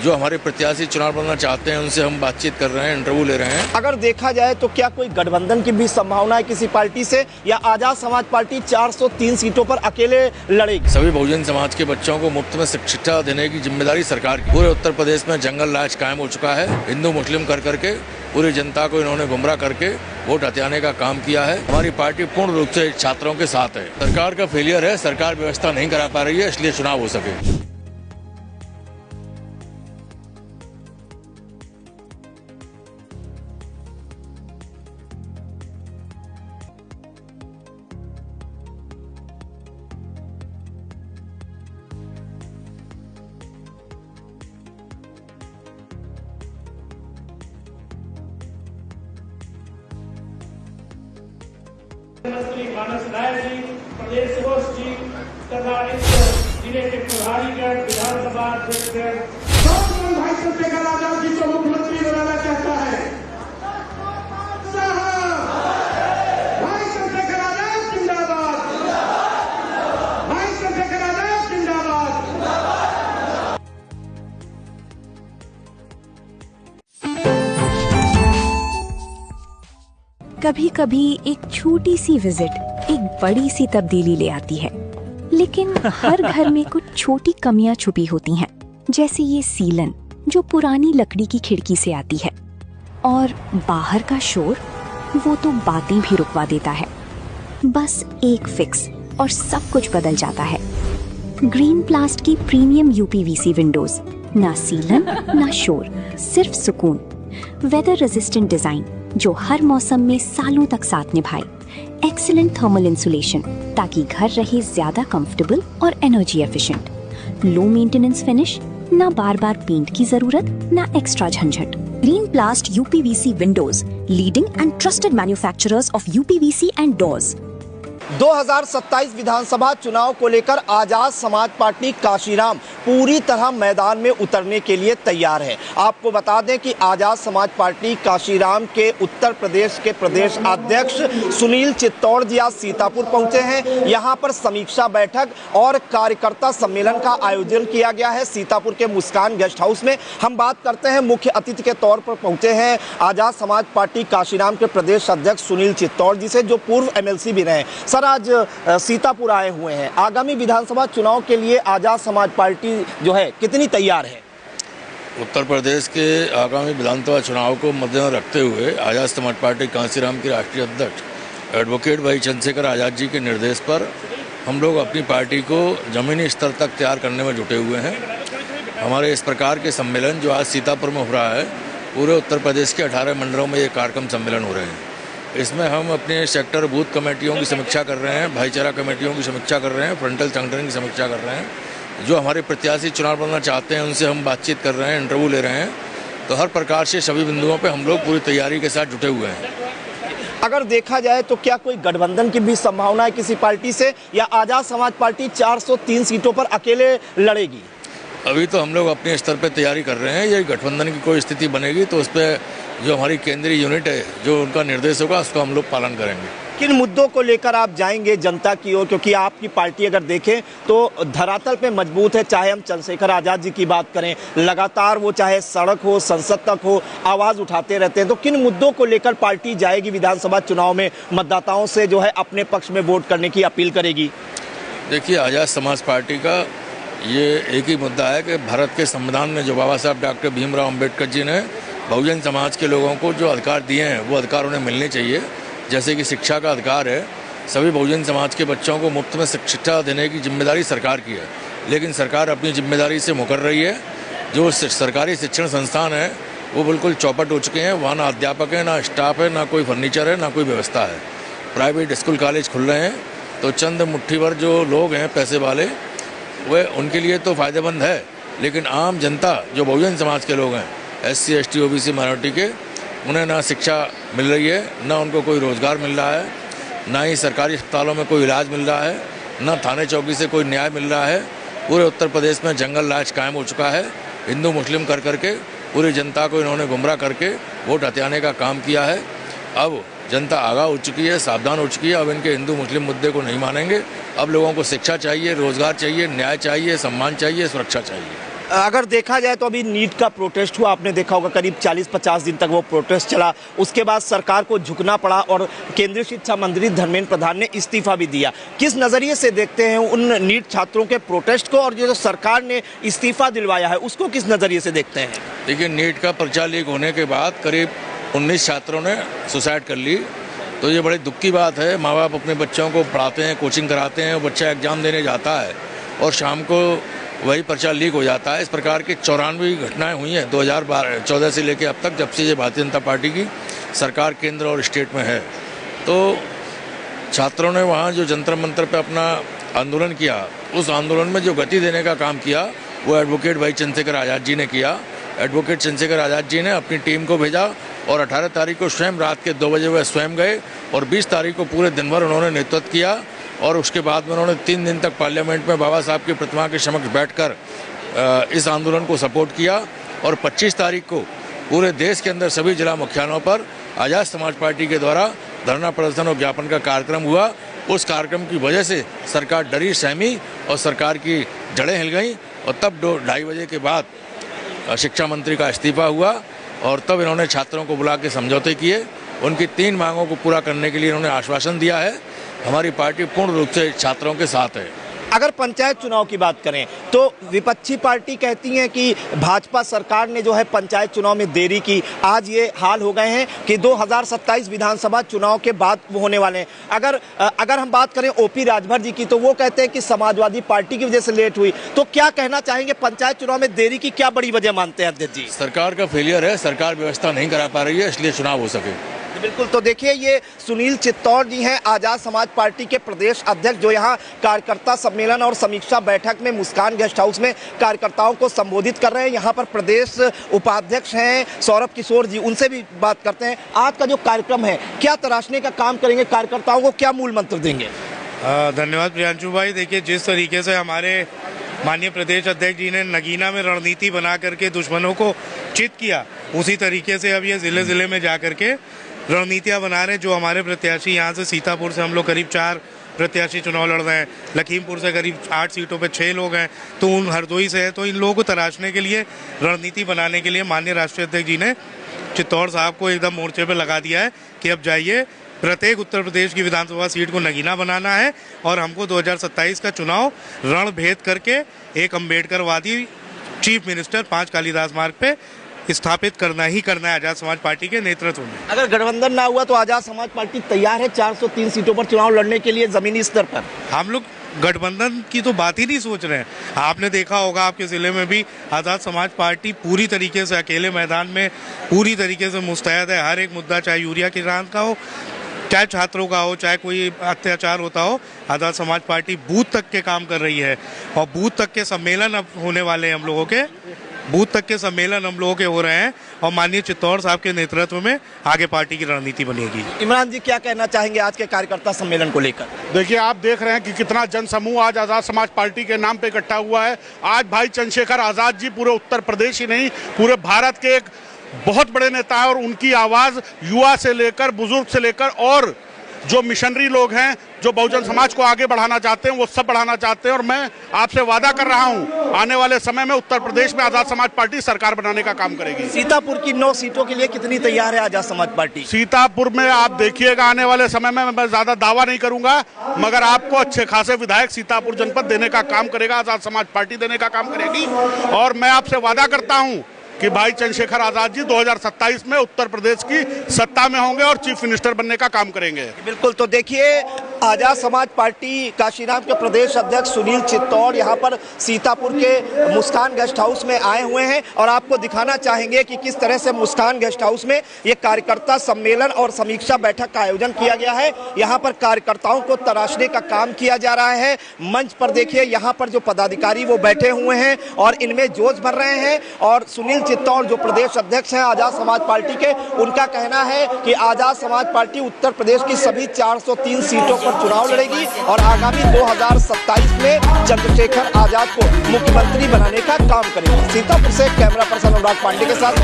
जो हमारे प्रत्याशी चुनाव लड़ना चाहते हैं उनसे हम बातचीत कर रहे हैं, इंटरव्यू ले रहे हैं। अगर देखा जाए तो क्या कोई गठबंधन की भी संभावना है किसी पार्टी से, या आजाद समाज पार्टी 403 सीटों पर अकेले लड़ेगी? सभी बहुजन समाज के बच्चों को मुफ्त में शिक्षा देने की जिम्मेदारी सरकार की। पूरे उत्तर प्रदेश में जंगल राज कायम हो चुका है। हिंदू मुस्लिम कर करके पूरी जनता को इन्होंने गुमराह करके वोट हथियाने का काम किया है। हमारी पार्टी पूर्ण रूप से छात्रों के साथ है। सरकार का फेलियर है, सरकार व्यवस्था नहीं करा पा रही है, इसलिए चुनाव हो सके। मंत्री मानस नायक जी, प्रदेश कोष जी तथा इस जिले के प्रभारीगण, विधानसभा अध्यक्ष भाई चंद्रशेखर आजाद जी को मुख्यमंत्री बनाना चाहता है। भाई चंद्रशेखर आजाद जिंदाबाद, भाई चंद्रशेखर आजाद जिंदाबाद। कभी कभी एक छोटी सी विजिट एक बड़ी सी तब्दीली ले आती है, लेकिन हर घर में कुछ छोटी कमियां छुपी होती हैं, जैसे ये सीलन जो पुरानी लकड़ी की खिड़की से आती है, और बाहर का शोर वो तो बातें भी रुकवा देता है। बस एक फिक्स और सब कुछ बदल जाता है। ग्रीन प्लास्ट की प्रीमियम यूपीवीसी विंडोज, ना सीलन ना शोर, सिर्फ सुकून। वेदर रेजिस्टेंट डिजाइन जो हर मौसम में सालों तक साथ निभाए। एक्सीलेंट थर्मल इंसुलेशन ताकि घर रहे ज्यादा कंफर्टेबल और energy efficient. Low maintenance finish, ना बार बार पेंट की जरूरत, ना एक्स्ट्रा झंझट। Green प्लास्ट UPVC Windows, leading and trusted manufacturers of UPVC and doors. 2027 विधानसभा चुनाव को लेकर आजाद समाज पार्टी काशीराम पूरी तरह मैदान में उतरने के लिए तैयार है। आपको बता दें कि आजाद समाज पार्टी काशीराम के उत्तर प्रदेश के प्रदेश अध्यक्ष सुनील चित्तौड़ जी आज सीतापुर पहुंचे हैं। यहां पर समीक्षा बैठक और कार्यकर्ता सम्मेलन का आयोजन किया गया है सीतापुर के मुस्कान गेस्ट हाउस में। हम बात करते हैं, मुख्य अतिथि के तौर पर पहुंचे हैं आजाद समाज पार्टी काशीराम के प्रदेश अध्यक्ष सुनील चित्तौड़ जी से, जो पूर्व एमएलसी भी रहे। सर, आज सीतापुर आए हुए हैं, आगामी विधानसभा चुनाव के लिए आजाद समाज पार्टी जो है कितनी तैयार है? उत्तर प्रदेश के आगामी विधानसभा चुनाव को मद्देनजर रखते हुए आजाद समाज पार्टी कांसीराम के राष्ट्रीय अध्यक्ष एडवोकेट भाई चंद्रशेखर आजाद जी के निर्देश पर हम लोग अपनी पार्टी को जमीनी स्तर तक तैयार करने में जुटे हुए हैं। हमारे इस प्रकार के सम्मेलन जो आज सीतापुर में हो रहा है, पूरे उत्तर प्रदेश के 18 मंडलों में ये कार्यक्रम सम्मेलन हो रहे हैं। इसमें हम अपने सेक्टर बूथ कमेटियों की समीक्षा कर रहे हैं, भाईचारा कमेटियों की समीक्षा कर रहे हैं, फ्रंटल संगठन की समीक्षा कर रहे हैं। जो हमारे प्रत्याशी चुनाव लड़ना चाहते हैं उनसे हम बातचीत कर रहे हैं, इंटरव्यू ले रहे हैं। तो हर प्रकार से सभी बिंदुओं पे हम लोग पूरी तैयारी के साथ जुटे हुए हैं। अगर देखा जाए तो क्या कोई गठबंधन की भी संभावना है किसी पार्टी से, या आजाद समाज पार्टी 403 सीटों पर अकेले लड़ेगी? अभी तो हम लोग अपने स्तर पर तैयारी कर रहे हैं। ये गठबंधन की कोई स्थिति बनेगी तो उस पर जो हमारी केंद्रीय यूनिट है, जो उनका निर्देश होगा, उसका हम लोग पालन करेंगे। किन मुद्दों को लेकर आप जाएंगे जनता की ओर, क्योंकि आपकी पार्टी अगर देखें तो धरातल पे मजबूत है। चाहे हम चंद्रशेखर आजाद जी की बात करें, लगातार वो चाहे सड़क हो, संसद तक हो, आवाज उठाते रहते हैं। तो किन मुद्दों को लेकर पार्टी जाएगी विधानसभा चुनाव में, मतदाताओं से जो है अपने पक्ष में वोट करने की अपील करेगी? देखिए, आजाद समाज पार्टी का ये एक ही मुद्दा है कि भारत के संविधान में जो बाबा साहब डॉक्टर भीमराव अम्बेडकर जी ने बहुजन समाज के लोगों को जो अधिकार दिए हैं, वो अधिकार उन्हें मिलने चाहिए। जैसे कि शिक्षा का अधिकार है, सभी बहुजन समाज के बच्चों को मुफ्त में शिक्षा देने की जिम्मेदारी सरकार की है, लेकिन सरकार अपनी जिम्मेदारी से मुकर रही है। जो सरकारी शिक्षण संस्थान है वो बिल्कुल चौपट हो चुके हैं। वहाँ ना अध्यापक है, ना स्टाफ है, ना कोई फर्नीचर है, ना कोई व्यवस्था है। प्राइवेट स्कूल कॉलेज खुल रहे हैं तो चंद मुट्ठी भर जो लोग हैं पैसे वाले, वह उनके लिए तो फ़ायदेमंद है, लेकिन आम जनता जो बहुजन समाज के लोग हैं, SC ST OBC माइनॉरिटी के, उन्हें ना शिक्षा मिल रही है, ना उनको कोई रोज़गार मिल रहा है, ना ही सरकारी अस्पतालों में कोई इलाज मिल रहा है, ना थाने चौकी से कोई न्याय मिल रहा है। पूरे उत्तर प्रदेश में जंगल राज कायम हो चुका है। हिंदू मुस्लिम कर करके पूरी जनता को इन्होंने गुमराह करके वोट हथियाने का काम किया है। अब जनता आगाह हो चुकी है, सावधान हो चुकी है। अब इनके हिंदू मुस्लिम मुद्दे को नहीं मानेंगे। अब लोगों को शिक्षा चाहिए, रोजगार चाहिए, न्याय चाहिए, सम्मान चाहिए, सुरक्षा चाहिए। अगर देखा जाए तो अभी नीट का प्रोटेस्ट हुआ, आपने देखा होगा करीब 40-50 दिन तक वो प्रोटेस्ट चला। उसके बाद सरकार को झुकना पड़ा और केंद्रीय शिक्षा मंत्री धर्मेंद्र प्रधान ने इस्तीफा भी दिया। किस नज़रिए से देखते हैं उन नीट छात्रों के प्रोटेस्ट को, और जो सरकार ने इस्तीफा दिलवाया है उसको किस नज़रिए से देखते हैं? देखिए, नीट का पर्चा लीक होने के बाद करीब 19 छात्रों ने सुसाइड कर ली, तो ये बड़ी दुख की बात है। माँ बाप अपने बच्चों को पढ़ाते हैं, कोचिंग कराते हैं, बच्चा एग्जाम देने जाता है और शाम को वही पर्चा लीक हो जाता है। इस प्रकार की 94 घटनाएं हुई हैं 2014 से लेकर अब तक, जब से ये भारतीय जनता पार्टी की सरकार केंद्र और स्टेट में है। तो छात्रों ने वहाँ जो जंतर मंतर पे अपना आंदोलन किया, उस आंदोलन में जो गति देने का काम किया वो एडवोकेट भाई चंद्रशेखर आज़ाद जी ने किया। एडवोकेट चंद्रशेखर आज़ाद जी ने अपनी टीम को भेजा और 18 तारीख को स्वयं रात के 2 बजे वह स्वयं गए और 20 तारीख को पूरे दिन भर उन्होंने नेतृत्व किया। और उसके बाद में उन्होंने 3 दिन तक पार्लियामेंट में बाबा साहब की प्रतिमा के समक्ष बैठकर इस आंदोलन को सपोर्ट किया। और 25 तारीख को पूरे देश के अंदर सभी जिला मुख्यालयों पर आज़ाद समाज पार्टी के द्वारा धरना प्रदर्शन और ज्ञापन का कार्यक्रम हुआ। उस कार्यक्रम की वजह से सरकार डरी सहमी और सरकार की जड़ें हिल गईं और तब 2-2:30 बजे के बाद शिक्षा मंत्री का इस्तीफा हुआ और तब इन्होंने छात्रों को बुला के समझौते किए। उनकी 3 मांगों को पूरा करने के लिए इन्होंने आश्वासन दिया है। हमारी पार्टी पूर्ण रूप से छात्रों के साथ है। अगर पंचायत चुनाव की बात करें तो विपक्षी पार्टी कहती है कि भाजपा सरकार ने जो है पंचायत चुनाव में देरी की। आज ये हाल हो गए हैं कि 2027 विधानसभा चुनाव के बाद वो होने वाले हैं। अगर हम बात करें ओपी राजभर जी की, तो वो कहते हैं कि समाजवादी पार्टी की वजह से लेट हुई। तो क्या कहना चाहेंगे, पंचायत चुनाव में देरी की क्या बड़ी वजह मानते हैं अध्यक्ष जी? सरकार का फेलियर है, सरकार व्यवस्था नहीं करा पा रही है, इसलिए चुनाव हो सके। बिल्कुल। तो देखिए, ये सुनील चित्तौड़ जी हैं, आज़ाद समाज पार्टी के प्रदेश अध्यक्ष, जो यहाँ कार्यकर्ता सम्मेलन और समीक्षा बैठक में मुस्कान गेस्ट हाउस में कार्यकर्ताओं को संबोधित कर रहे हैं। यहाँ पर प्रदेश उपाध्यक्ष हैं सौरभ किशोर जी, उनसे भी बात करते हैं। आज का जो कार्यक्रम है, क्या तराशने का काम करेंगे, कार्यकर्ताओं को क्या मूल मंत्र देंगे? धन्यवाद प्रियांशु भाई। देखिए, जिस तरीके से हमारे माननीय प्रदेश अध्यक्ष जी ने नगीना में रणनीति बना करके दुश्मनों को चित किया, उसी तरीके से अब ये जिले जिले में जा करके रणनीतियाँ बना रहे हैं। जो हमारे प्रत्याशी यहाँ से सीतापुर से हम लोग करीब 4 प्रत्याशी चुनाव लड़ रहे हैं, लखीमपुर से करीब 8 सीटों पे 6 लोग हैं, तो उन हरदोई से है। तो इन लोगों को तराशने के लिए, रणनीति बनाने के लिए माननीय राष्ट्रीय अध्यक्ष जी ने चित्तौड़ साहब को एकदम मोर्चे पे लगा दिया है कि अब जाइए, प्रत्येक उत्तर प्रदेश की विधानसभा सीट को नगीना बनाना है और हमको 2027 का चुनाव रण भेद करके एक अम्बेडकरवादी चीफ मिनिस्टर 5 कालीदास मार्ग पे स्थापित करना ही करना है आज़ाद समाज पार्टी के नेतृत्व में। अगर गठबंधन ना हुआ तो आज़ाद समाज पार्टी तैयार है 403 सीटों पर चुनाव लड़ने के लिए जमीनी स्तर पर? हम लोग गठबंधन की तो बात ही नहीं सोच रहे हैं। आपने देखा होगा आपके जिले में भी आज़ाद समाज पार्टी पूरी तरीके से अकेले मैदान में पूरी तरीके से मुस्तैद है। हर एक मुद्दा, चाहे यूरिया की राहत का हो, चाहे छात्रों का हो, चाहे कोई अत्याचार होता हो, आज़ाद समाज पार्टी बूथ तक के काम कर रही है। और बूथ तक के सम्मेलन अब होने वाले हैं हम लोगों के, बूथ तक के सम्मेलन हम लोगों के हो रहे हैं और माननीय चित्तौड़ साहब के नेतृत्व में आगे पार्टी की रणनीति बनेगी। इमरान जी, क्या कहना चाहेंगे आज के कार्यकर्ता सम्मेलन को लेकर? देखिए, आप देख रहे हैं कि कितना जन समूह आज आज़ाद समाज पार्टी के नाम पे इकट्ठा हुआ है। आज भाई चंद्रशेखर आज़ाद जी पूरे उत्तर प्रदेश ही नहीं, पूरे भारत के एक बहुत बड़े नेता है और उनकी आवाज़ युवा से लेकर, बुजुर्ग से लेकर और जो मिशनरी लोग हैं, जो बहुजन समाज को आगे बढ़ाना चाहते हैं, वो सब बढ़ाना चाहते हैं। और मैं आपसे वादा कर रहा हूं, आने वाले समय में उत्तर प्रदेश में आज़ाद समाज पार्टी सरकार बनाने का काम करेगी। सीतापुर की 9 सीटों के लिए कितनी तैयार है आज़ाद समाज पार्टी? सीतापुर में आप देखिएगा, आने वाले समय में मैं ज्यादा दावा नहीं करूंगा, मगर आपको अच्छे खासे विधायक सीतापुर जनपद देने का काम करेगा आज़ाद समाज पार्टी, देने का काम करेगी। और मैं आपसे वादा करता हूं कि भाई चंद्रशेखर आज़ाद जी 2027 में उत्तर प्रदेश की सत्ता में होंगे और चीफ मिनिस्टर बनने का काम करेंगे। बिल्कुल। तो देखिए, आज़ाद समाज पार्टी काशीराम के प्रदेश अध्यक्ष सुनील चित्तौड़ यहाँ पर सीतापुर के मुस्कान गेस्ट हाउस में आए हुए हैं और आपको दिखाना चाहेंगे कि किस तरह से मुस्कान गेस्ट हाउस में ये कार्यकर्ता सम्मेलन और समीक्षा बैठक का आयोजन किया गया है। यहाँ पर कार्यकर्ताओं को तराशने का काम किया जा रहा है। मंच पर देखिए, यहाँ पर जो पदाधिकारी वो बैठे हुए हैं और इनमें जोश भर रहे हैं। और सुनील चित्तौड़ जो प्रदेश अध्यक्ष हैं आज़ाद समाज पार्टी के, उनका कहना है कि आज़ाद समाज पार्टी उत्तर प्रदेश की सभी 403 सीटों पर चुनाव लड़ेगी और आगामी 2027 में चंद्रशेखर आज़ाद को मुख्यमंत्री बनाने का काम करेगी। सीतापुर से कैमरा पर्सन अनुराग पांडे के साथ